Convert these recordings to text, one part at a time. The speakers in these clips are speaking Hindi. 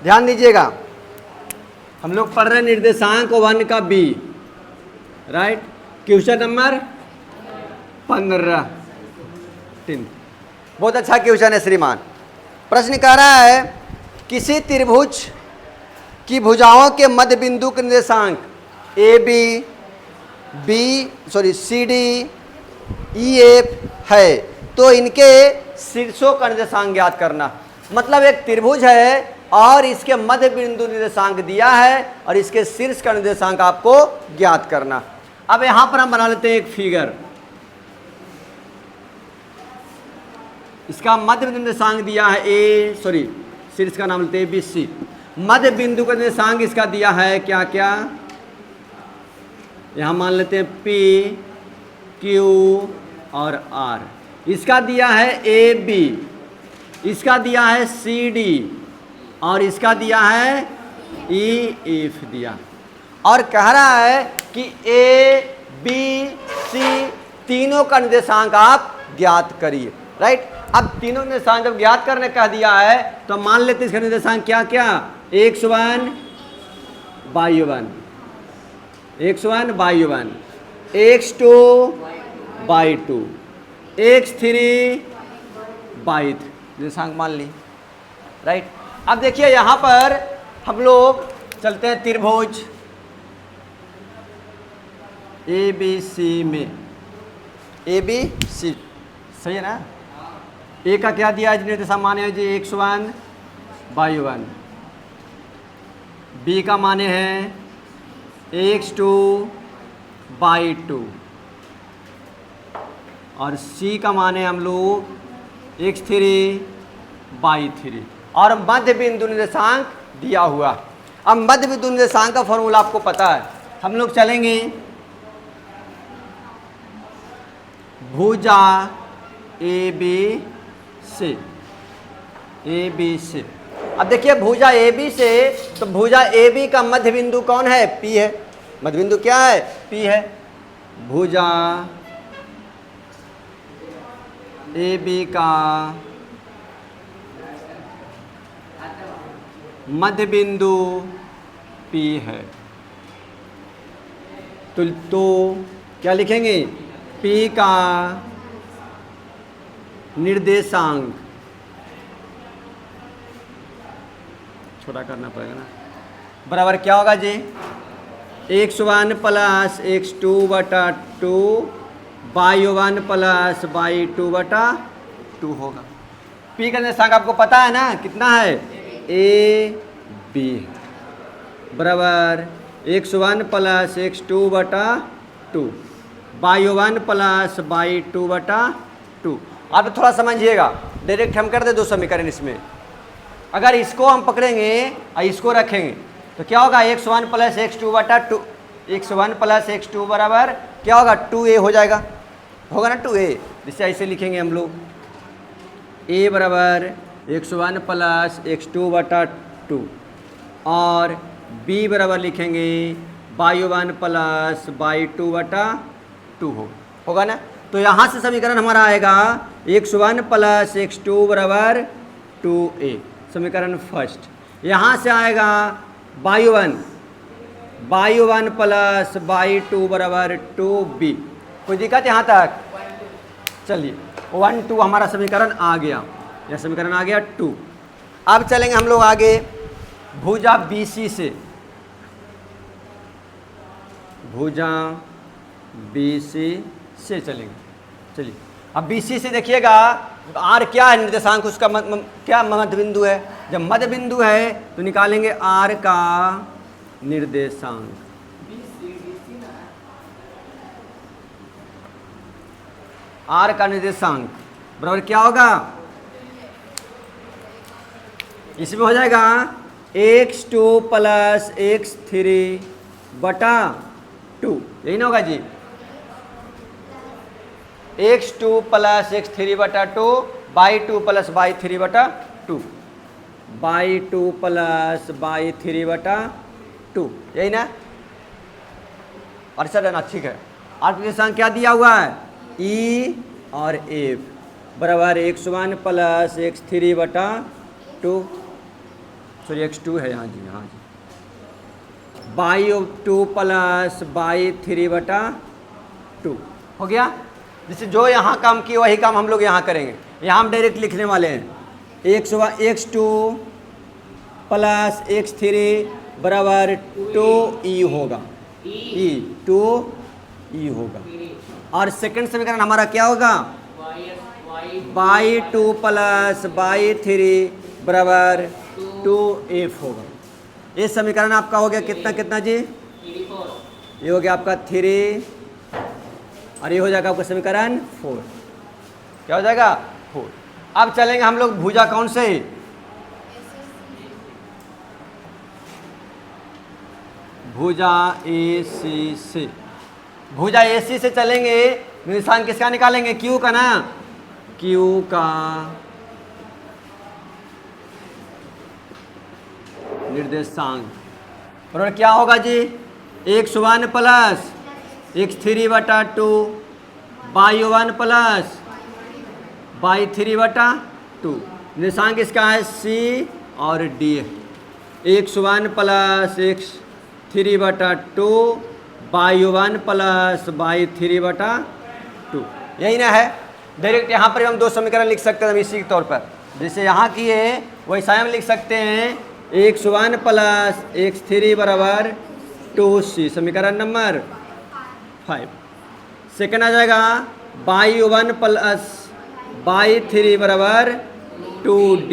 ध्यान दीजिएगा, हम लोग पढ़ रहे हैं निर्देशांक 1 का बी, राइट। Question number 15। बहुत अच्छा क्वेश्चन है श्रीमान। प्रश्न कह रहा है किसी त्रिभुज की भुजाओं के मध्य बिंदु के निर्देशांक सी डी ई एफ है, तो इनके शीर्षों का निर्देशांक ज्ञात करना। मतलब एक त्रिभुज है और इसके मध्य बिंदु निर्देशांक दिया है और इसके शीर्ष का निर्देशांक आपको ज्ञात करना। अब यहां पर हम बना लेते हैं एक फिगर। इसका मध्य बिंदु निर्देशांक दिया है शीर्ष का नाम लेते हैं BC। मध्य बिंदु का निर्देशांक इसका दिया है क्या क्या, यहां मान लेते हैं P, Q और R। इसका दिया है AB, इसका दिया है CD और इसका दिया है EF दिया। और कह रहा है कि A, B, C तीनों का निर्देशांक आप ज्ञात करिए, राइट। अब तीनों निर्देशांक जब ज्ञात करने कह दिया है तो मान लेते हैं इसका निर्देशांक क्या क्या, x1 y1, x1 y1, x2 y2, x3 y3 निर्देशांक मान ली, राइट। अब देखिए यहां पर हम लोग चलते हैं त्रिभुज ABC में। ABC सही है ना। ए का क्या दिया है निर्देशांक माने है जी x1 y1, बी का माने है x2 y2 और सी का माने हम लोग x3 y3 और मध्य बिंदु निर्देशांक दिया हुआ। अब मध्य बिंदु निर्देशांक का फॉर्मूला आपको पता है। हम लोग चलेंगे भुजा AB से। अब देखिए भुजा AB से, तो भुजा AB का मध्य बिंदु कौन है, P है। मध्य बिंदु क्या है, P है। भुजा AB का मध्य बिंदु P है। तो क्या लिखेंगे, P का निर्देशांक, छोटा करना पड़ेगा ना, बराबर क्या होगा जी, x1 प्लस x2 बटा 2 y1 प्लस y2 बटा 2 होगा। P का निर्देशांक आपको पता है ना कितना है, AB बराबर x1 प्लस x2 बटा 2 y1 प्लस y2 बटा 2। आप थोड़ा समझिएगा, डायरेक्ट हम कर दे दो समीकरण इसमें। अगर इसको हम पकड़ेंगे और इसको रखेंगे तो क्या होगा, x1 प्लस x2 बटा 2, x1 प्लस x2 बराबर क्या होगा 2a हो जाएगा, होगा ना 2a। जिससे ऐसे लिखेंगे हम लोग a बराबर x1 प्लस x2 बटा 2 और b बराबर लिखेंगे y1 प्लस y2 बटा 2 होगा ना। तो यहाँ से समीकरण हमारा आएगा x1 प्लस x2 बराबर 2a, समीकरण फर्स्ट। यहाँ से आएगा y1 प्लस y2 बराबर 2b। कोई दिक्कत यहाँ तक, चलिए 1 2 हमारा समीकरण आ गया, यह समीकरण आ गया 2। अब चलेंगे हम लोग आगे भुजा BC से। भुजा BC से चलेंगे, चलिए। अब BC से देखिएगा R क्या है निर्देशांक, उसका क्या मध्य बिंदु है। जब मध्य बिंदु है तो निकालेंगे R का निर्देशांक। R का निर्देशांक बराबर क्या होगा, इसमें हो जाएगा x2 प्लस x3 बटा 2, यही ना होगा जी, x2 प्लस x3 बटा 2 y2 प्लस y3 बटा 2, y2 प्लस y3 बटा 2, यही ना। और सर ना ठीक है। आठ निर्देशांक क्या दिया हुआ है, E और F बराबर x1 प्लस x3 बटा 2। सॉरी x2 है यहाँ जी, हाँ जी, बाई 2 प्लस बाई 3/2 हो गया। जैसे जो यहाँ काम किए वही काम हम लोग यहाँ करेंगे। यहाँ हम डायरेक्ट लिखने वाले हैं x2 प्लस x3 बराबर 2e होगा, e 2e होगा। और सेकंड समीकरण हमारा क्या होगा, बाई 2 प्लस बाई 3 बराबर 2f होगा। ये समीकरण आपका हो गया कितना कितना जी, ये हो गया आपका 3 और ये हो जाएगा आपका समीकरण 4। क्या हो जाएगा 4। अब चलेंगे हम लोग भुजा कौन से, भुजा AC से। भुजा AC से चलेंगे, निशान किसका निकालेंगे, Q का ना, Q का निर्देशांक। और क्या होगा जी, x1 plus x3/2 y1 plus y3/2। निर्देशांक इसका है C और D है। x1 plus x3/2 y1 plus y3/2, यही ना है। डायरेक्ट यहाँ पर हम दो समीकरण लिख सकते हैं हम इसी के तौर पर, जैसे यहाँ किए वैसा हम लिख सकते हैं x1 प्लस x3 बराबर 2c, समीकरण नंबर 5। सेकंड आ जाएगा y1 प्लस y3 बराबर 2d,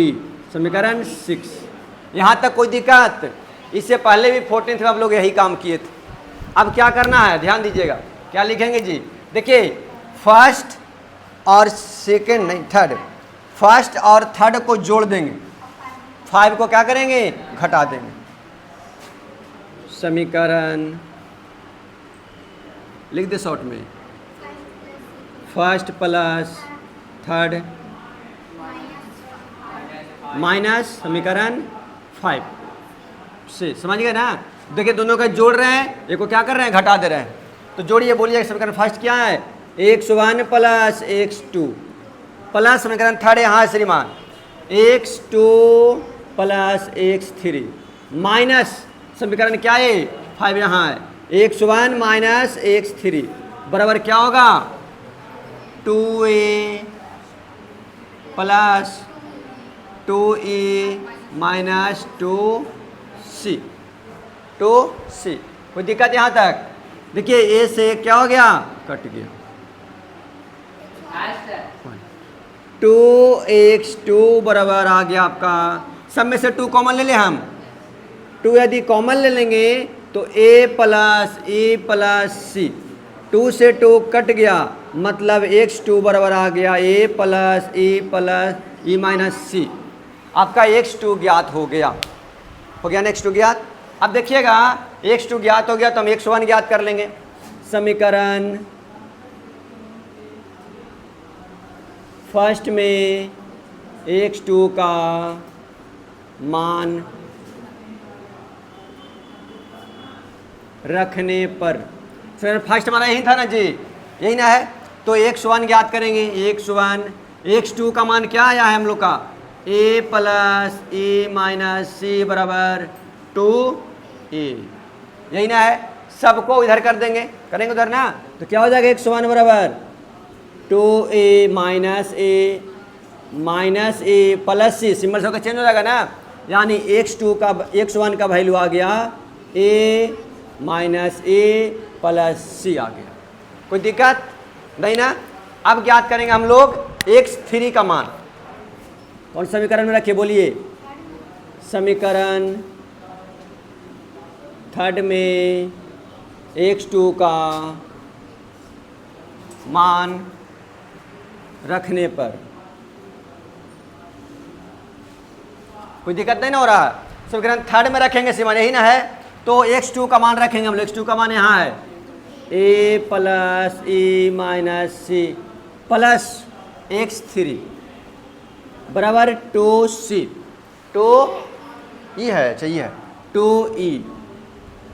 समीकरण 6। यहाँ तक कोई दिक्कत, इससे पहले भी 14th में आप लोग यही काम किए थे। अब क्या करना है, ध्यान दीजिएगा, क्या लिखेंगे जी, देखिए फर्स्ट और सेकंड नहीं थर्ड, फर्स्ट और थर्ड को जोड़ देंगे, 5 को क्या करेंगे, घटा देंगे। समीकरण लिख दे शॉर्ट में, फर्स्ट प्लस थर्ड माइनस समीकरण 5 से, समझ गए ना। देखिए दोनों का जोड़ रहे हैं, एक को क्या कर रहे हैं, घटा दे रहे हैं। तो जोड़िए, बोलिए समीकरण फर्स्ट क्या है, x1 प्लस x2 प्लस समीकरण थर्ड यहाँ श्रीमान x2 प्लस x3 माइनस समीकरण क्या है 5 यहाँ है x1 माइनस x3 बराबर क्या होगा 2a plus 2e minus 2c 2c। कोई दिक्कत यहाँ तक, देखिए ए से क्या हो गया, कट गया। 2x2 बराबर आ गया आपका, सब में से 2 कॉमन ले लें हम, 2 यदि कॉमन ले लेंगे तो a plus e plus c, 2 से 2 कट गया, मतलब x2 बराबर आ गया a plus e minus c। आपका x2 ज्ञात हो गया, हो गया ना x2 ज्ञात। अब देखिएगा x2 ज्ञात हो गया तो हम x1 ज्ञात कर लेंगे। समीकरण फर्स्ट में x2 का मान रखने पर, फर्स्ट हमारा यही था ना जी, यही ना है, तो x1 ज्ञात करेंगे। x1 x2 का मान क्या आया है हम लोग का, a plus e minus c बराबर 2a, यही ना है। सबको इधर कर देंगे, करेंगे उधर ना, तो क्या हो जाएगा x1 बराबर 2a minus a plus c, symbol सबका चेंज हो जाएगा ना, यानी x1 का वैल्यू आ गया a minus a plus c आ गया। कोई दिक्कत नहीं ना। अब ज्ञात करेंगे हम लोग x3 का मान, कौन समीकरण में रखिए बोलिए, समीकरण थर्ड में x2 का मान रखने पर, कोई दिक्कत नहीं ना हो रहा, समीकरण थर्ड में रखेंगे सीमा, यही ना है, तो x2 का मान रखेंगे हम लोग। x2 का मान यहाँ है a plus e minus c plus x3 बराबर 2c, 2e है, चाहिए है 2e।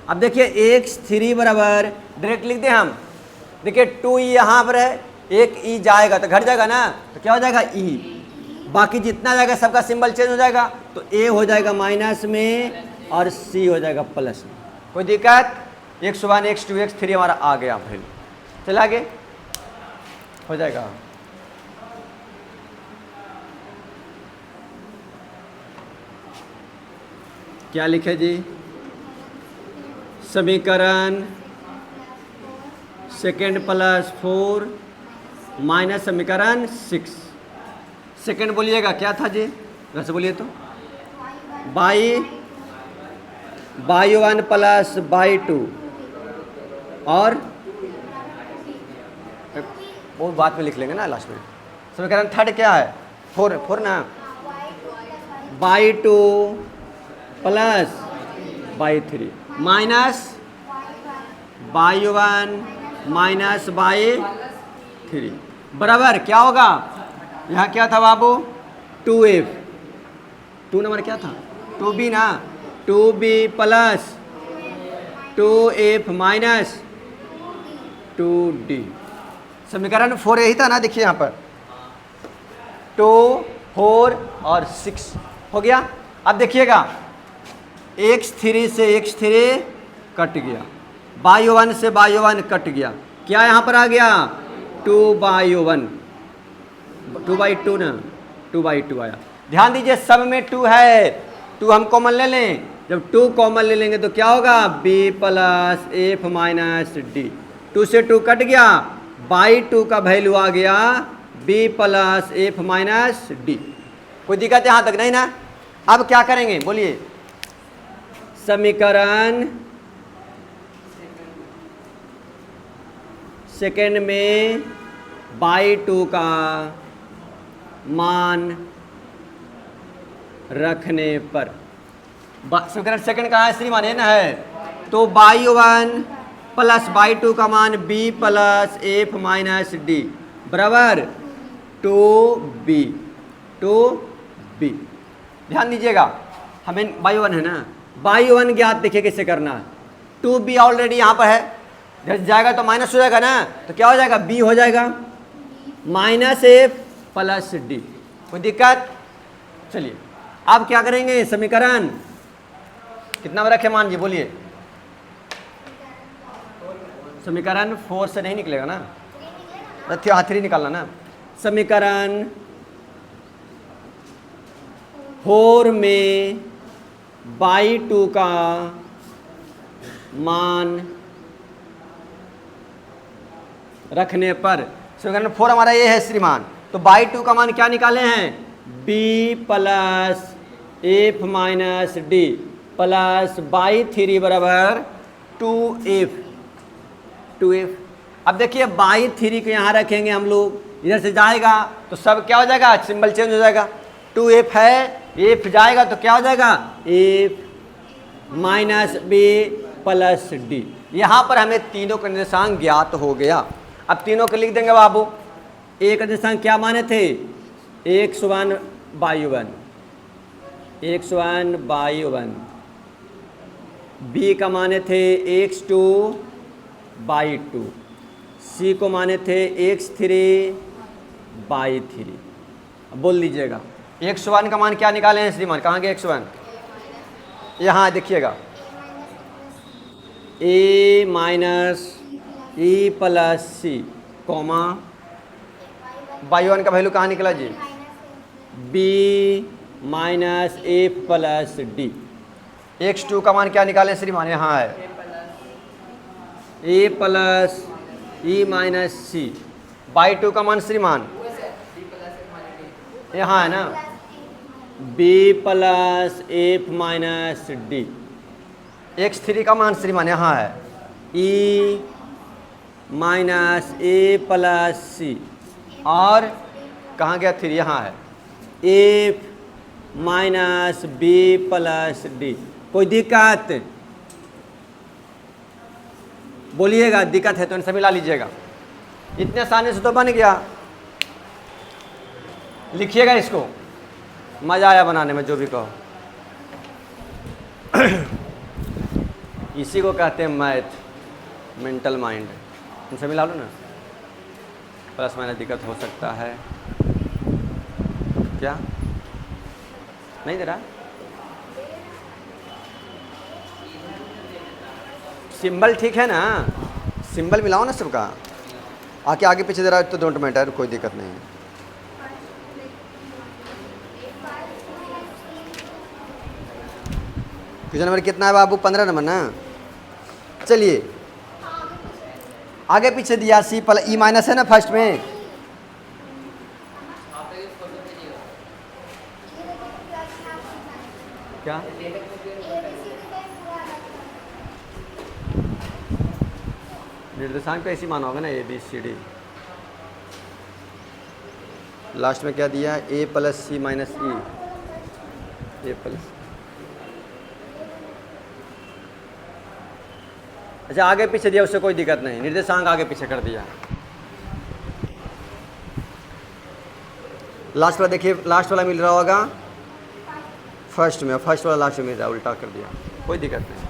अब देखिए x3 बराबर डायरेक्ट लिख दें हम, देखिए 2e यहाँ पर है, एक e जाएगा तो घट जाएगा ना, तो क्या हो जाएगा e, बाकी जितना जाएगा सबका सिंबल चेंज हो जाएगा, तो ए हो जाएगा माइनस में और सी हो जाएगा प्लस में। कोई दिक्कत? x1 x2 x3 हमारा आ गया वैल्यू। चला आगे हो जाएगा। क्या लिखे जी? समीकरण सेकेंड प्लस 4 माइनस समीकरण 6। सेकेंड बोलिएगा क्या था जी? वैसे बोलिए तो y1 प्लस y2 और वो बाद में लिख लेंगे ना लास्ट में। समीकरण थर्ड क्या है? 4 ना, y2 plus y3 minus y1 minus y3 बराबर क्या होगा? यहाँ क्या था बाबू? 2f, 2 नंबर क्या था? 2b ना, 2b plus 2f minus 2d। समीकरण 4 यही था ना, देखिए यहाँ पर 2 4 और 6 हो गया। अब देखिएगा x3 से x3 कट गया, y1 से y1 कट गया, क्या यहाँ पर आ गया? 2y1 2/2 ना, 2/2 आया। ध्यान दीजिए सब में 2 है, 2 हम कॉमन ले लें। जब 2 कॉमन ले लेंगे तो क्या होगा? b plus F minus D. 2 से 2 कट गया, y2 का वैल्यू आ गया b plus F minus D. कोई दिक्कत यहाँ तक नहीं ना? अब क्या करेंगे बोलिए? समीकरण सेकेंड में y2 का मान रखने पर, समीकरण सेकंड कहाँ है श्रीमान? ये ना है, तो y1 प्लस y2 का मान b plus F minus D बराबर 2b। ध्यान दीजिएगा हमें y1 है ना, y1 ज्ञात देखिए कैसे करना है। 2b ऑलरेडी यहाँ पर है, जब जाएगा तो माइनस हो जाएगा ना, तो क्या हो जाएगा? b हो जाएगा माइनस एफ प्लस डी। कोई दिक्कत? चलिए अब क्या करेंगे? समीकरण कितना में रखे मान जी बोलिए? समीकरण 4 से नहीं निकलेगा ना, 3 निकालना ना। समीकरण 4 में y2 का मान रखने पर, समीकरण 4 हमारा ये है श्रीमान, तो y2 का मान क्या निकाले हैं? b plus F minus D plus y3 बराबर 2f। अब देखिए y3 को यहाँ रखेंगे हम लोग, इधर से जाएगा तो सब क्या हो जाएगा? सिंबल चेंज हो जाएगा। 2f है, f जाएगा तो क्या हो जाएगा? f minus b plus D. यहाँ पर हमें तीनों का निर्देशांक ज्ञात हो गया। अब तीनों को लिख देंगे बाबू। ए का निर्देशांक क्या माने थे? x1 y1, x1 y1। B का माने थे x2 y2, सी को माने थे x3 y3। अब बोल लीजिएगा x1 का मान क्या निकाले हैं श्रीमान? कहाँ गया x1? यहाँ देखिएगा a minus e plus C comma y1 का वैल्यू कहाँ निकला जी? b minus F plus D. x2 का मान क्या निकालें श्रीमान? यहाँ है a plus E minus C. y2 का मान श्रीमान यहाँ है ना, b plus F minus D. x3 का मान श्रीमान यहाँ है e minus A plus C, और कहाँ गया 3? यहाँ है F minus B plus D. कोई दिक्कत? बोलिएगा दिक्कत है तो इनसे मिला लीजिएगा। इतने आसानी से तो बन गया। लिखिएगा इसको, मज़ा आया बनाने में, जो भी कहो। इसी को कहते हैं मैथ, मेंटल माइंड। इनसे मिला लो ना, प्लस माइनस दिक्कत हो सकता है। क्या नहीं दे रहा? सिंबल ठीक है ना, सिंबल मिलाओ ना सबका। आके आगे पीछे दे रहा है तो डोंट मैटर, कोई दिक्कत नहीं है। क्वेश्चन नंबर कितना है बाबू? 15 नंबर ना। चलिए आगे पीछे दिया, सी प्लस ई माइनस है ना फर्स्ट में। क्या निर्देशांक का ऐसी माना होगा ना, A B C D. Last में क्या दिया है? A plus C minus E, A plus. अच्छा आगे पीछे दिया उससे कोई दिक्कत नहीं, निर्देशांक आगे पीछे कर दिया। लास्ट वाला देखिए, लास्ट वाला मिल रहा होगा फर्स्ट में, फर्स्ट वाला लास्ट में मिल रहा है, उल्टा कर दिया, कोई दिक्कत नहीं।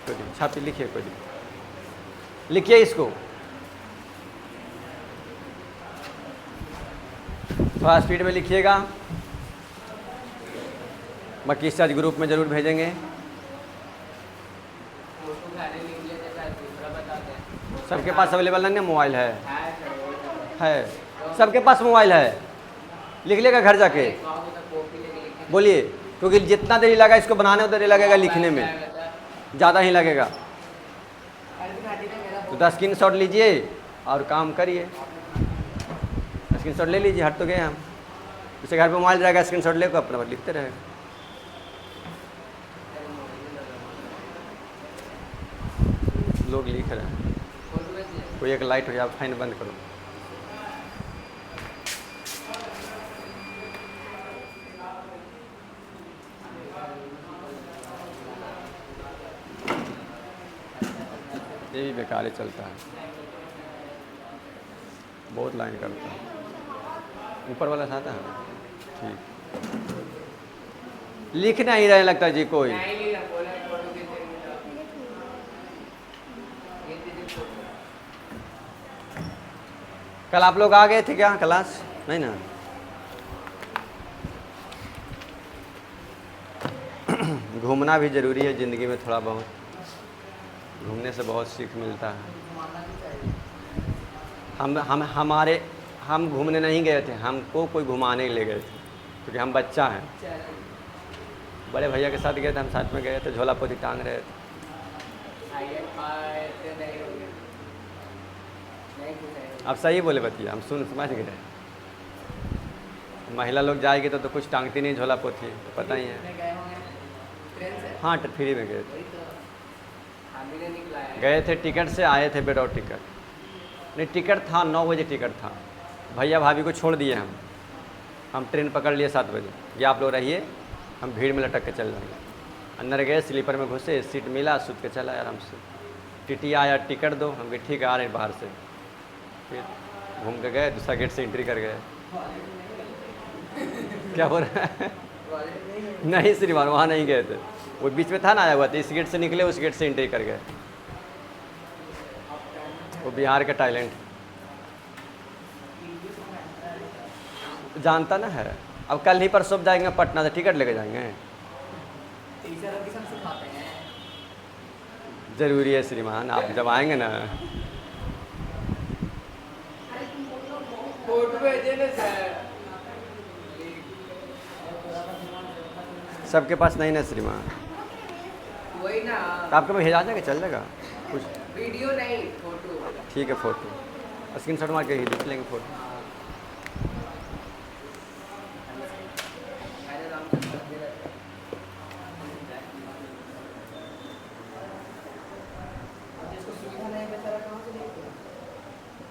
कोई दिक्कत, छापी लिखिए, कोई दिक्कत, लिखिए इसको थोड़ा स्पीड में लिखिएगा, बाकी इस आज ग्रुप में ज़रूर भेजेंगे। सबके पास अवेलेबल नहीं है मोबाइल? है सबके पास मोबाइल है, लिख लेगा घर जाके। बोलिए, क्योंकि जितना देरी लगा इसको बनाने उतना देरी लगेगा लिखने में, ज़्यादा ही लगेगा। तो 10 स्क्रीनशॉट लीजिए और काम करिए। स्क्रीनशॉट ले लीजिए, हट तो गए हम। जैसे घर पे मोबाइल रहेगा, स्क्रीनशॉट लेकर अपना लिखते रहेगा। लोग लिख रहे हैं, कोई एक लाइट हो जाए, फैन बंद करो। ये भी बेकार ही चलता है, बहुत लाइन करता है। ऊपर वाला आता है ठीक, लिख नहीं रहे लगता जी कोई। कल आप लोग आ गए थे क्या क्लास? नहीं ना। घूमना भी ज़रूरी है ज़िंदगी में, थोड़ा बहुत घूमने से बहुत सीख मिलता है। हम घूमने नहीं गए थे, हमको कोई घुमाने ले गए थे, क्योंकि हम बच्चा हैं। बड़े भैया के साथ गए थे, हम साथ में गए थे, झोला पोती टांग रहे थे। आप सही बोले बतिया, हम समझ गए। महिला लोग जाएगी तो कुछ टांगती नहीं झोला पोथी, तो पता ही है। हाँ फ्री में गए थे, टिकट से आए थे, विदाउट टिकट। नहीं टिकट था, 9 बजे टिकट था। भैया भाभी को छोड़ दिए हम ट्रेन पकड़ लिए 7 बजे। ये आप लोग रहिए, हम भीड़ में लटक के चल जाएंगे। अंदर गए, स्लीपर में घुसे, सीट मिला, सूत के चला आराम से। टीटी आया, टिकट दो, हम ठीक है आ रहे हैं बाहर से। फिर घूम के गए, दूसरा गेट से एंट्री कर गए। क्या हो रहा है? नहीं श्रीमान, वहाँ नहीं गए थे, वो बीच में था ना आया हुआ था। इस गेट से निकले, उस गेट से एंट्री कर गए। वो बिहार का टैलेंट जानता ना है। अब कल ही परसों जाएंगे पटना से, टिकट लेके जाएंगे। जरूरी है श्रीमान, आप जब आएंगे ना। सबके पास नहीं ना श्रीमान, वही ना। आपको मैं भेजा देंगे, चल जाएगा कुछ। वीडियो नहीं, फोटो। ठीक है, फोटो स्क्रीनशॉट मार के ही लिख लेंगे फोटो।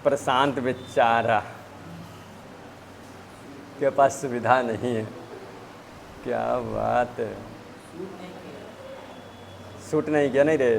प्रशांत बेचारा के पास सुविधा नहीं है। क्या बात है, शूट नहीं किया? नहीं रे,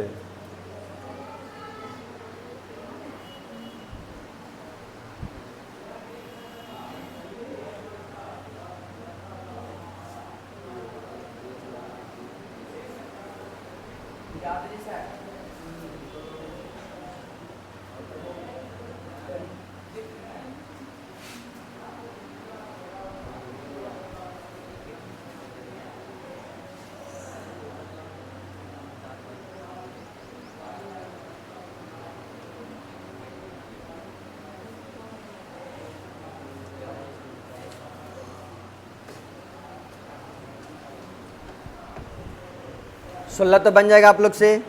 16 तो बन जाएगा आप लोग से,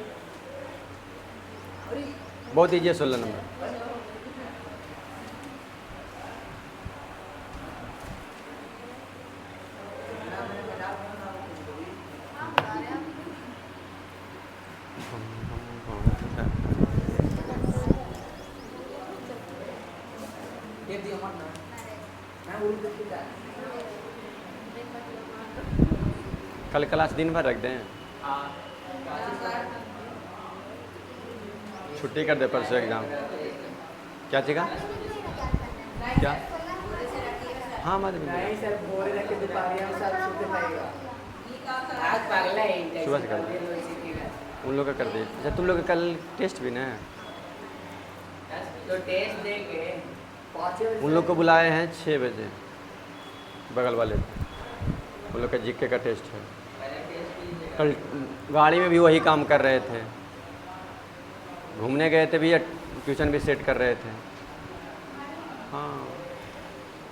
बहुत ईजी है 16 नंबर। कल क्लास दिन भर रख दें, छुट्टी कर दे परसों एग्जाम। क्या चीज़ का क्या? हाँ मत सुबह से कर दे, उन लोग का कर दे। अच्छा तुम लोग का कल टेस्ट भी ना है, तो टेस्ट दे के उन लोग को बुलाए हैं 6 बजे, बगल वाले उन लोग का जीके का टेस्ट है। कल गाड़ी में भी वही काम कर रहे थे, घूमने गए थे भी, ट्यूशन भी सेट कर रहे थे। हाँ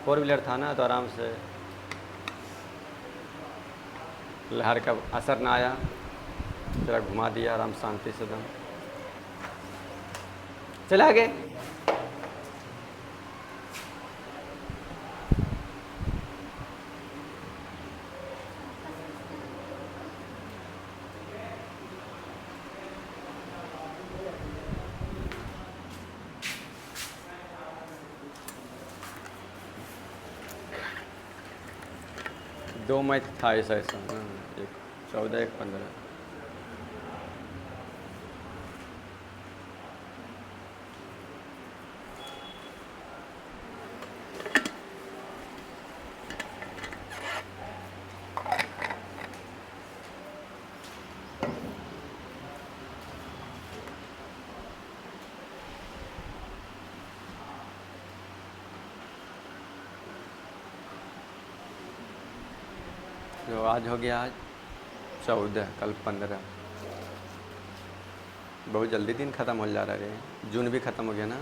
4 व्हीलर था ना, तो आराम से लहर का असर ना आया, जरा घुमा दिया आराम शांति से दम चला आगे। दो मैच था ऐसा ऐसा, एक 14 एक 15। तो आज हो गया, आज 14, कल 15, बहुत जल्दी दिन ख़त्म हो जा रहा है। जून भी ख़त्म हो गया ना,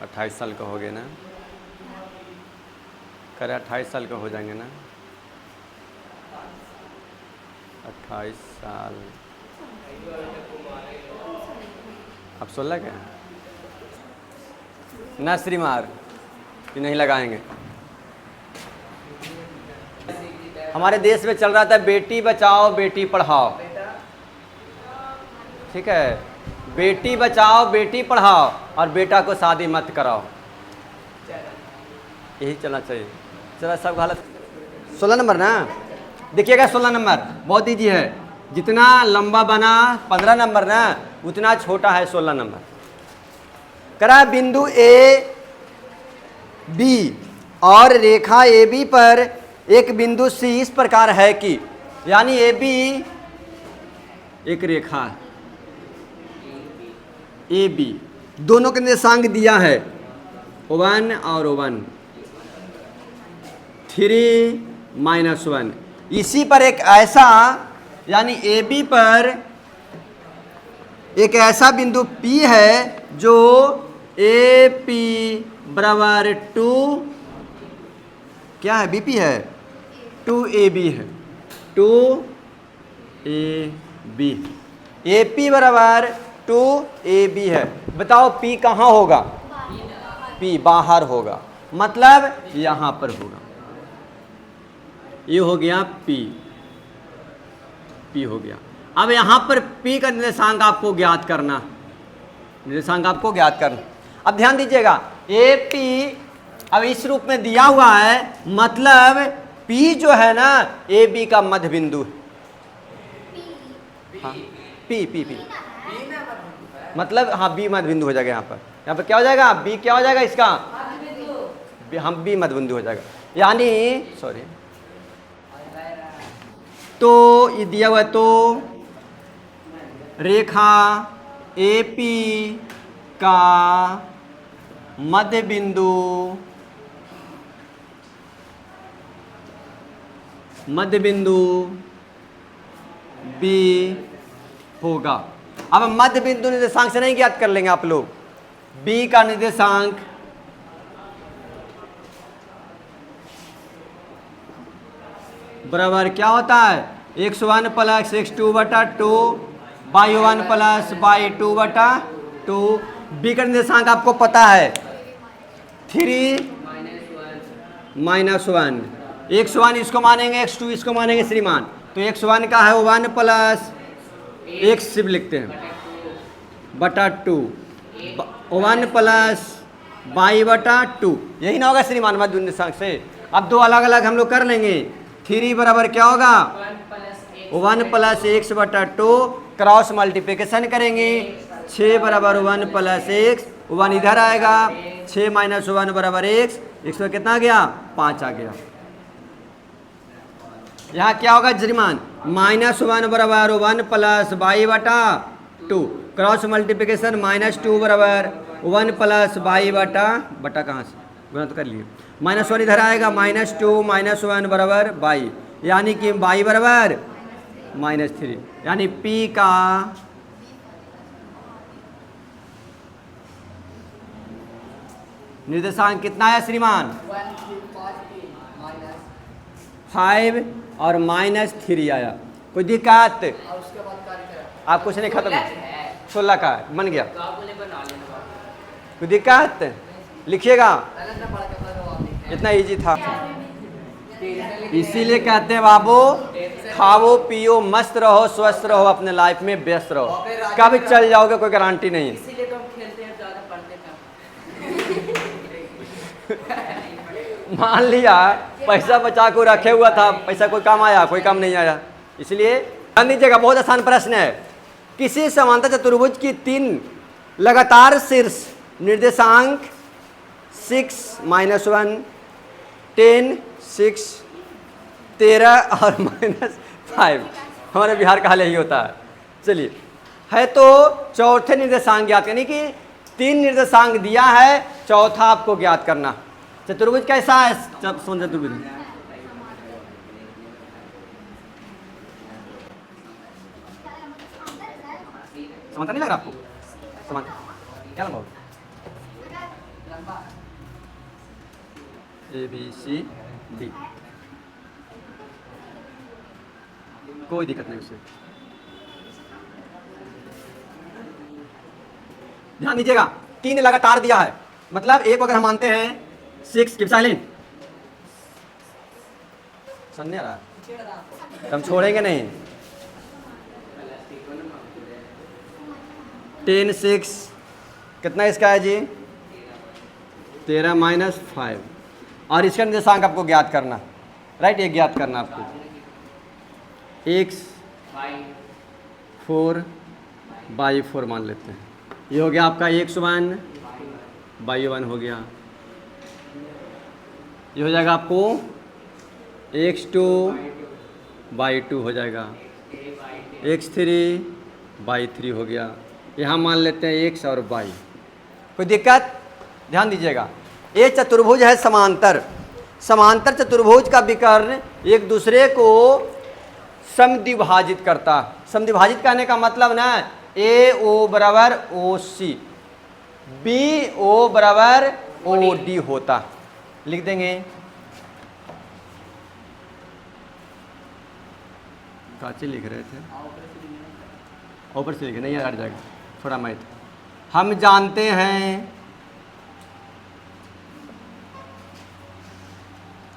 28 साल का हो गया ना, करे 28 साल का हो जाएंगे ना, 28 साल। अब 16 के ना श्रीमार कि नहीं लगाएंगे। हमारे देश में चल रहा था बेटी बचाओ बेटी पढ़ाओ, ठीक है, बेटी बचाओ बेटी पढ़ाओ और बेटा को शादी मत कराओ, यही चलना चाहिए। चला सब गलत। 16 नंबर ना, देखिएगा 16 नंबर बहुत ईजी है, जितना लंबा बना 15 नंबर ना, उतना छोटा है 16 नंबर। करा बिंदु ए बी और रेखा ए बी पर एक बिंदु सी इस प्रकार है कि, यानी ए बी एक रेखा, ए बी दोनों के निर्देशांक दिया है 1 और 1, 3 -1। इसी पर एक ऐसा, यानी ए बी पर एक ऐसा बिंदु P है जो ए पी बराबर 2 क्या है, बी पी है 2AB है, 2AB, ए पी बराबर 2AB है। बताओ P कहाँ होगा? P बाहर होगा, मतलब यहाँ पर होगा। ये हो गया P, P हो गया। अब यहाँ पर P का निर्देशांक आपको ज्ञात करना, निर्देशांक आपको ज्ञात करना। अब ध्यान दीजिएगा, AP अब इस रूप में दिया हुआ है, मतलब P जो है ना ए बी का मध्य बिंदु है। हाँ P मतलब हाँ B मध्य बिंदु हो जाएगा। यहाँ पर क्या हो जाएगा, B क्या हो जाएगा इसका, हम B मध्य बिंदु हो जाएगा, यानी सॉरी, तो ये दिया हुआ है, तो रेखा AP का मध्य बिंदु B होगा। अब मध्य बिंदु निर्देशांक से नहीं ज्ञात कर लेंगे आप लोग, B का निर्देशांक बराबर क्या होता है, x1 प्लस x2 बटा 2 y1 प्लस y2 बटा 2। b का निर्देशांक आपको पता है 3 -1, x1 इसको मानेंगे, x2 इसको मानेंगे श्रीमान, तो x1 का है 1 प्लस x सिर्फ लिखते हैं बटा 2 1 प्लस y बटा 2, यही ना होगा श्रीमान मध्य निर्देशांक से। अब दो अलग अलग हम लोग कर लेंगे। 3 बराबर क्या होगा 1 प्लस एक्स बटा 2, क्रॉस मल्टीप्लिकेशन करेंगे 6 बराबर 1 प्लस एक्स, 1 इधर आएगा 6 माइनस 1 बराबर एक्स, एक्स में कितना आ गया 5 आ गया। यहाँ क्या होगा श्रीमान -1 बराबर 1 प्लस वाई बटा 2, क्रॉस मल्टीप्लिकेशन -2 बराबर 1 प्लस वाई बटा कहाँ से गुना तो कर लिए, -1 इधर आएगा -2 -1 बराबर वाई, यानी कि वाई बराबर -3, यानी P का निर्देशांक कितना है श्रीमान 5 और -3 आया। कोई दिक्कत आप कुछ नहीं खत्म 16 का बन गया, कोई दिक्कत लिखिएगा, इतना इजी था। इसीलिए कहते हैं बाबू खाओ पियो मस्त रहो स्वस्थ रहो अपने लाइफ में व्यस्त रहो, कब चल जाओगे कोई गारंटी नहीं है। इसीलिए तो हम खेलते हैं ज्यादा पढ़ते कम। मान लिया पैसा बचा को रखे हुआ था, पैसा कोई काम आया कोई काम नहीं आया, इसलिए ध्यान दीजिएगा। बहुत आसान प्रश्न है, किसी समांतर चतुर्भुज की 3 लगातार शीर्ष निर्देशांक 6 -1 10 6 13 और -5, हमारे बिहार का हाल यही होता है। चलिए है तो चौथे निर्देशांक ज्ञात, यानी कि 3 निर्देशांक दिया है, चौथा आपको ज्ञात करना। चतुर्भुज कैसा है चतुर्भुज समांतर नहीं लग रहा आपको, समांतर क्या लंबा ABCD, कोई दिक्कत नहीं उससे। ध्यान दीजिएगा 3 लगातार दिया है, मतलब एक अगर हम मानते हैं 6 की साइलेंट समझ रहा हम छोड़ेंगे नहीं, 10 6 कितना इसका है जी 13 -5, और इसका निर्देशांक आपको ज्ञात करना, राइट, ये ज्ञात करना आपको x 4/4 मान लेते हैं, ये हो गया आपका x1 y1 हो गया, ये हो जाएगा आपको x2 y2 हो जाएगा, x3 y3 हो गया, यहाँ मान लेते हैं x और y, कोई दिक्कत। ध्यान दीजिएगा ये चतुर्भुज है समांतर, समांतर चतुर्भुज का विकर्ण एक दूसरे को समद्विभाजित करता, समद्विभाजित कहने का मतलब ना AO बराबर OC BO बराबर OD होता, लिख देंगे काची लिख रहे थे ऊपर से लिखे नहीं हट जाएगा थोड़ा मैथ। हम जानते हैं,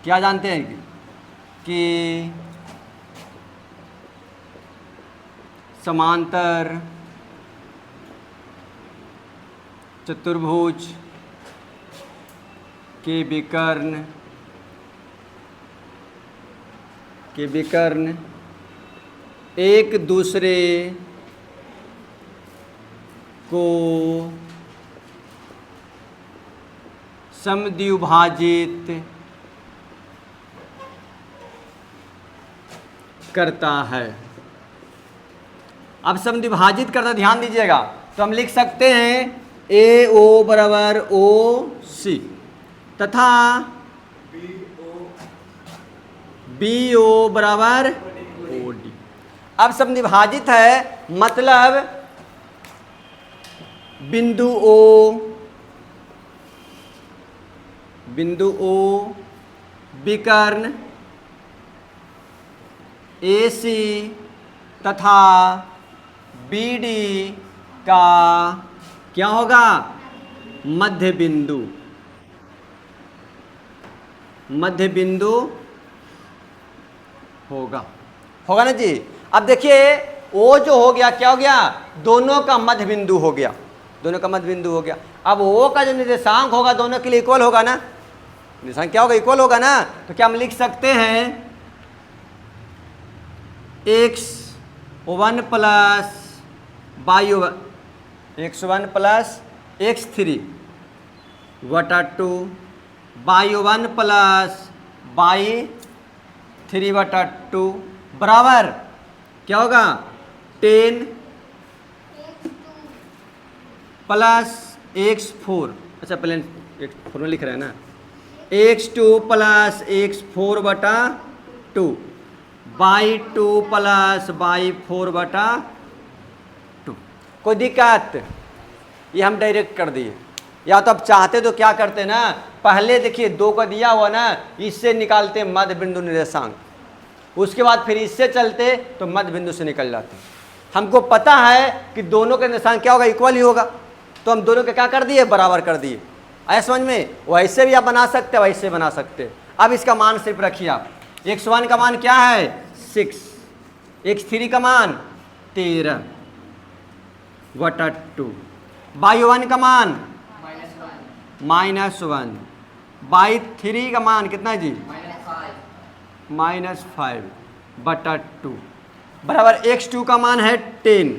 क्या जानते हैं कि समांतर चतुर्भुज के विकर्ण एक दूसरे को समद्विभाजित करता है। अब समद्विभाजित करता, ध्यान दीजिएगा, तो हम लिख सकते हैं AO बराबर OC तथा BO बराबर OD। अब समद्विभाजित है मतलब बिंदु O विकर्ण AC तथा BD का क्या होगा, मध्य बिंदु, मध्य बिंदु होगा, होगा ना जी। अब देखिए ओ जो हो गया क्या हो गया, दोनों का मध्य बिंदु हो गया, दोनों का मध्य बिंदु हो गया। अब ओ का जो निर्देशांक होगा दोनों के लिए इक्वल होगा ना, निर्देशांक क्या होगा, इक्वल होगा ना। तो क्या हम लिख सकते हैं x1 plus y1, x1 plus x3 बटा 2, y1 प्लस y3 बटा 2 बराबर क्या होगा 10 प्लस x4, अच्छा पहले x4 में लिख रहे हैं ना, x2 प्लस x4 बटा 2, y2 प्लस y4 बटा 2। कोई दिक्कत, ये हम डायरेक्ट कर दिए। या तो अब चाहते तो क्या करते ना, पहले देखिए 2 का दिया हुआ ना, इससे निकालते मध्य बिंदु निर्देशांक, उसके बाद फिर इससे चलते तो मध्य बिंदु से निकल जाते। हमको पता है कि दोनों का निर्देशांक क्या होगा, इक्वल ही होगा, तो हम दोनों के क्या कर दिए, बराबर कर दिए। आया समझ में। वैसे भी आप बना सकते, वैसे बना सकते। अब इसका मान सिर्फ रखिए आप, x1 का मान क्या है 6, x3 का मान 13 बटा 2, y1 का मान -1, y3 का मान कितना है जी -5 बटा 2 बराबर x2 का मान है 10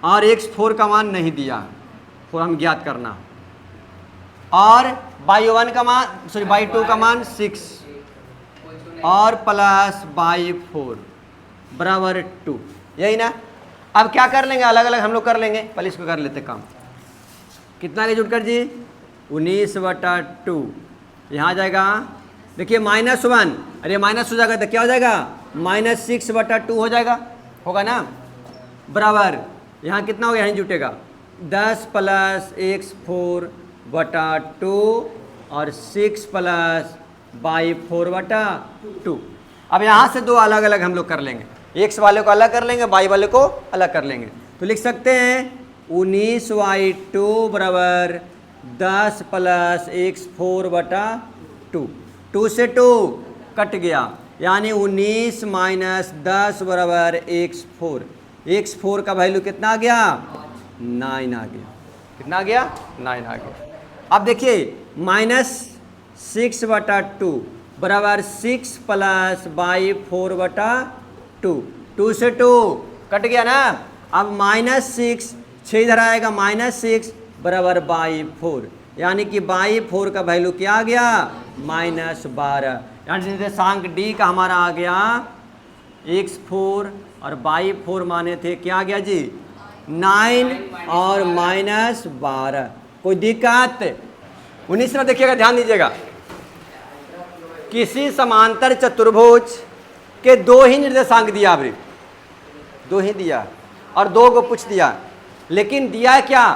और x4 का मान नहीं दिया, और हम ज्ञात करना, और y1 का मान सॉरी y2 का मान 6 और प्लस y4 बराबर 2, यही ना। अब क्या कर लेंगे, अलग अलग हम लोग कर लेंगे, पहले इसको कर लेते काम। कितना के जुटकर जी 19 बटा 2, यहाँ जाएगा देखिए -1, अरे माइनस हो जाएगा तो क्या हो जाएगा -6 बटा 2 हो जाएगा, होगा ना, बराबर यहाँ कितना हो गया, यहीं जुटेगा 10 प्लस x4 बटा 2 और 6 प्लस y4 बटा 2। अब यहाँ से दो अलग अलग हम लोग कर लेंगे, x वाले को अलग कर लेंगे, y वाले को अलग कर लेंगे। तो लिख सकते हैं 19y2 बराबर 10 प्लस x4 बटा 2, 2 से 2 कट गया, यानी 19 माइनस 10 बराबर x4, x4 का वैल्यू कितना आ गया 9 आ गया, कितना आ गया 9 आ गया। अब देखिए -6 बटा 2 बराबर 6 प्लस y4 बटा 2, 2 से 2 कट गया ना। अब -6 6 इधर आएगा -6 बराबर y4, यानी कि y4 का वैल्यू क्या आ गया -12, यानी निर्देशांक D का हमारा आ गया x4 और y4 माने थे क्या आ गया जी 9 और -12। कोई दिक्कत 19 में देखिएगा, ध्यान दीजिएगा, किसी समांतर चतुर्भुज के 2 ही निर्देशांक दिया, अभी 2 ही दिया और 2 को पूछ दिया, लेकिन दिया है क्या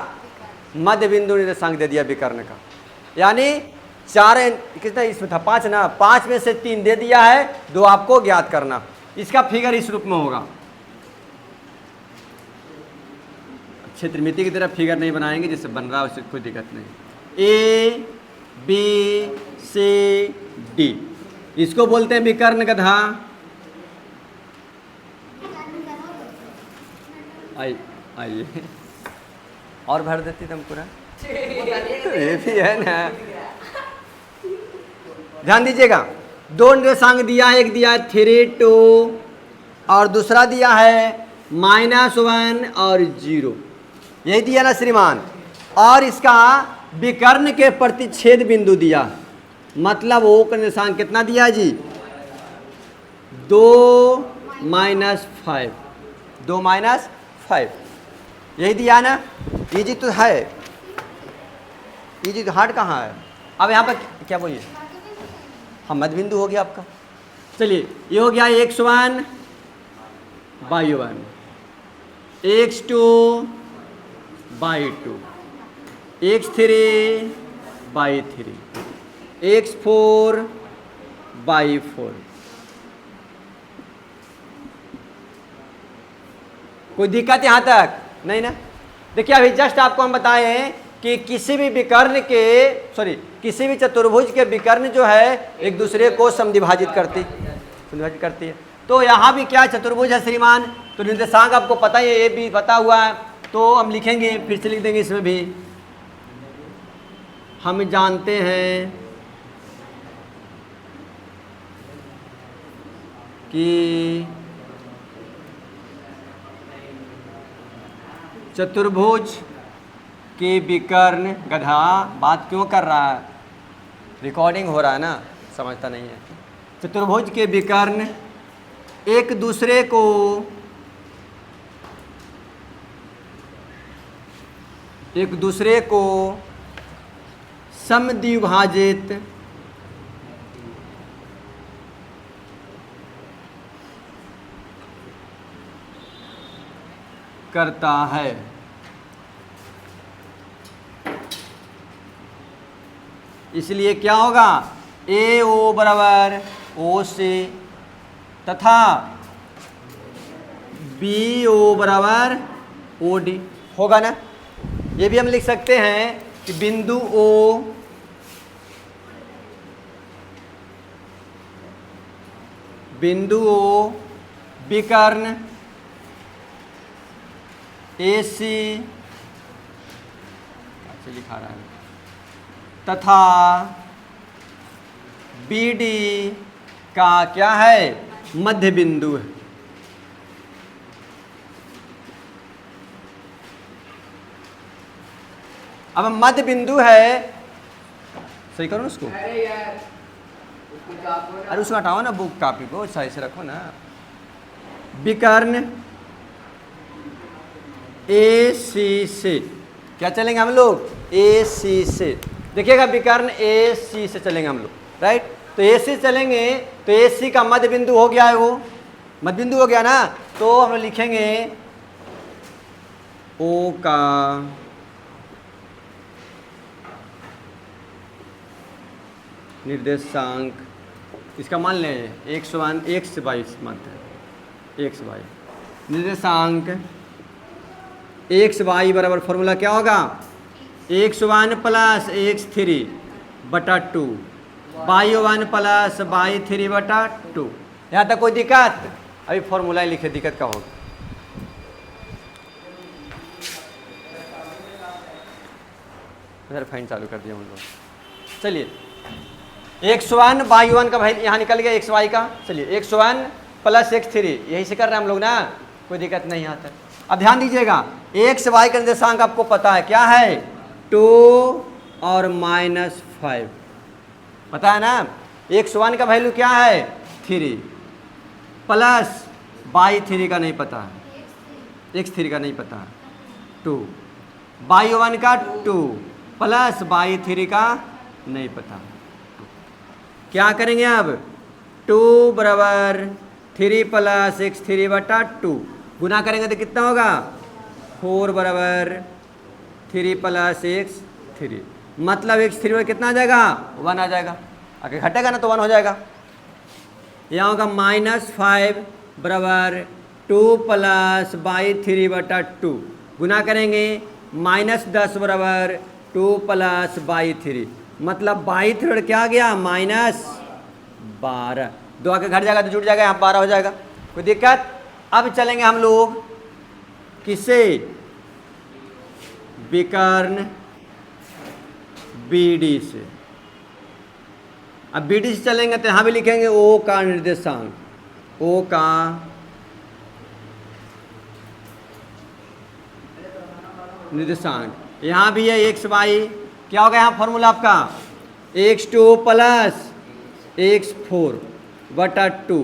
मध्य बिंदु निर्देशांक दे दिया विकर्ण का, यानी 4 कितना इसमें था 5 ना, 5 में से 3 दे दिया है, 2 आपको ज्ञात करना। इसका फिगर इस रूप में होगा, क्षेत्रमिति की तरह फिगर नहीं बनाएंगे, जिससे बन रहा है उससे कोई दिक्कत नहीं। A B C D इसको बोलते हैं विकर्ण गधा। आइए और भर देती तुम पूरा, ये भी है ना। ध्यान दीजिएगा, 2 निर्देशांक दिया है, एक दिया है 3 2 और दूसरा दिया है -1 और 0, यही दिया ना श्रीमान। और इसका विकर्ण के प्रतिच्छेद बिंदु दिया, मतलब वो का निर्देशांक कितना दिया जी 2 -5, 2 -5 यही दिया ना। इजी तो है, इजी तो हार्ड कहाँ है। अब यहाँ पर क्या बोलिए, हाँ मध्य बिंदु हो गया आपका। चलिए ये हो गया x1 y1, x2 y2, x3 y3, x4 y4, कोई दिक्कत यहाँ तक नहीं ना। देखिए अभी जस्ट आपको हम बताए हैं कि किसी भी विकर्ण के किसी भी चतुर्भुज के विकर्ण जो है एक दूसरे को समद्विभाजित करती है। तो यहाँ भी क्या चतुर्भुज है श्रीमान, तो निर्देशांक आपको पता ही है, ये भी पता हुआ है, तो हम लिखेंगे, फिर से लिख देंगे इसमें भी। हम जानते हैं कि चतुर्भुज के विकर्ण, गधा बात क्यों कर रहा है, रिकॉर्डिंग हो रहा है ना, समझता नहीं है। चतुर्भुज के विकर्ण एक दूसरे को समद्विभाजित करता है। इसलिए क्या होगा, ए ओ बराबर ओ से तथा बी ओ बराबर ओ डी होगा ना। ये भी हम लिख सकते हैं कि बिंदु ओ विकर्ण ए सी लिखा रहा है तथा बी डी का क्या है, मध्य बिंदु है। अब मध्य बिंदु है, सही करो उसको, अरे यार उसको चापो ना। अरे उसको हटाओ ना, बुक कॉपी को सही से रखो ना। विकर्ण ए सी से क्या चलेंगे हम लोग, ए सी से, देखिएगा विकर्ण ए सी से चलेंगे हम लोग, राइट। तो ए सी चलेंगे तो ए सी का मध्य बिंदु हो गया है, वो मध्य बिंदु हो गया ना, तो हम लिखेंगे ओ का निर्देशांक, इसका मान लें x से y मानते हैं, x y निर्देशांक x y बराबर फॉर्मूला क्या होगा, x1 प्लस x3 बटा 2 y1 प्लस y3 बटा 2। यहाँ तक कोई दिक्कत, अभी फॉर्मूला ही लिखे, दिक्कत का होगा। इधर फाइन चालू कर दिया हम लोग। चलिए x1 y1 का भाई यहाँ निकल गया xy का, चलिए x1 प्लस x3 यही से कर रहे हैं हम लोग ना, कोई दिक्कत नहीं आता। अब ध्यान दीजिएगा xy का निर्देशांक आपको पता है क्या है, 2 और -5 पता है ना। x1 का वैल्यू क्या है 3 प्लस y3 का नहीं पता है, x3 का नहीं पता है 2, y1 का 2 प्लस y3 का नहीं पता। क्या करेंगे अब, 2 बराबर 3 प्लस x3 बटा 2 गुना करेंगे तो कितना होगा, 4 बराबर 3 प्लस x3, मतलब x3 में कितना आ जाएगा, 1 आ जाएगा, आगे घटेगा ना तो 1 हो जाएगा। यहाँ होगा -5 बराबर 2 प्लस y3 बटा 2 गुना करेंगे -10 बराबर 2 प्लस y3, मतलब y3 क्या आ गया, -12, 2 आके घट जाएगा तो जुड़ जाएगा, यहाँ 12 हो जाएगा, कोई दिक्कत। अब चलेंगे हम लोग किससे, विकर्ण BD से। अब BD से चलेंगे तो यहाँ भी लिखेंगे O का निर्देशांक, O का निर्देशांक, यहाँ भी है xy, क्या होगा यहाँ फॉर्मूला आपका, x2 प्लस x4 बटा 2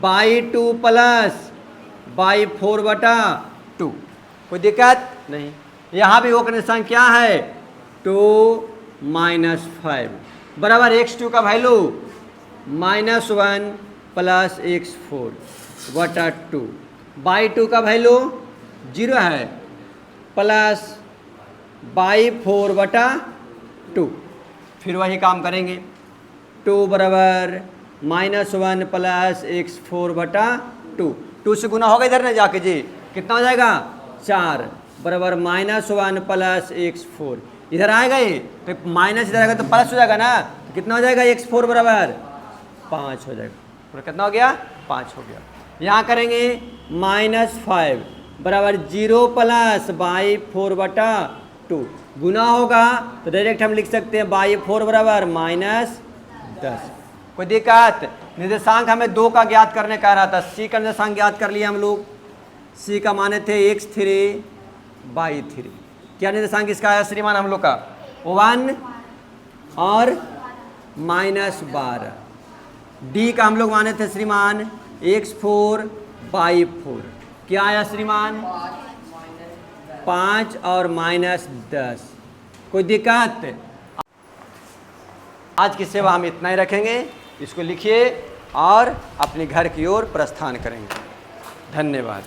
y2 प्लस y4 बटा 2, कोई दिक्कत नहीं। यहाँ भी वो निर्देशांक क्या है, 2 -5 बराबर x2 का वैल्यू -1 प्लस x4 बटा 2, y2 का वैल्यू 0 है प्लस y4 बटा 2, फिर वही काम करेंगे, 2 बराबर -1 प्लस x4 बटा 2, 2 से गुना होगा इधर ना जाके जी, कितना हो जाएगा 4 बराबर -1 प्लस x4। इधर आएगा ये तो माइनस, इधर आएगा तो प्लस हो जाएगा ना, तो कितना हो जाएगा x4 बराबर 5 हो जाएगा। पूरा कितना हो गया 5 हो गया। यहाँ करेंगे -5 बराबर 0 प्लस बाई 4/2 गुना होगा तो डायरेक्ट हम लिख सकते हैं बाई 4 बराबर -10। कोई दिक्कत? निर्देशांक हमें 2 का ज्ञात करने का रहा था, सी का निर्देशांक ज्ञात कर लिया हम लोग। सी का माने थे x3/3। क्या निर्देशांक इसका आया श्रीमान हम लोग का 1 और -12। डी का हम लोग माने थे श्रीमान x4/4। क्या आया श्रीमान 5 और -10। कोई दिक्कत? आज की सेवा हम इतना ही रखेंगे, इसको लिखिए और अपने घर की ओर प्रस्थान करेंगे। धन्यवाद।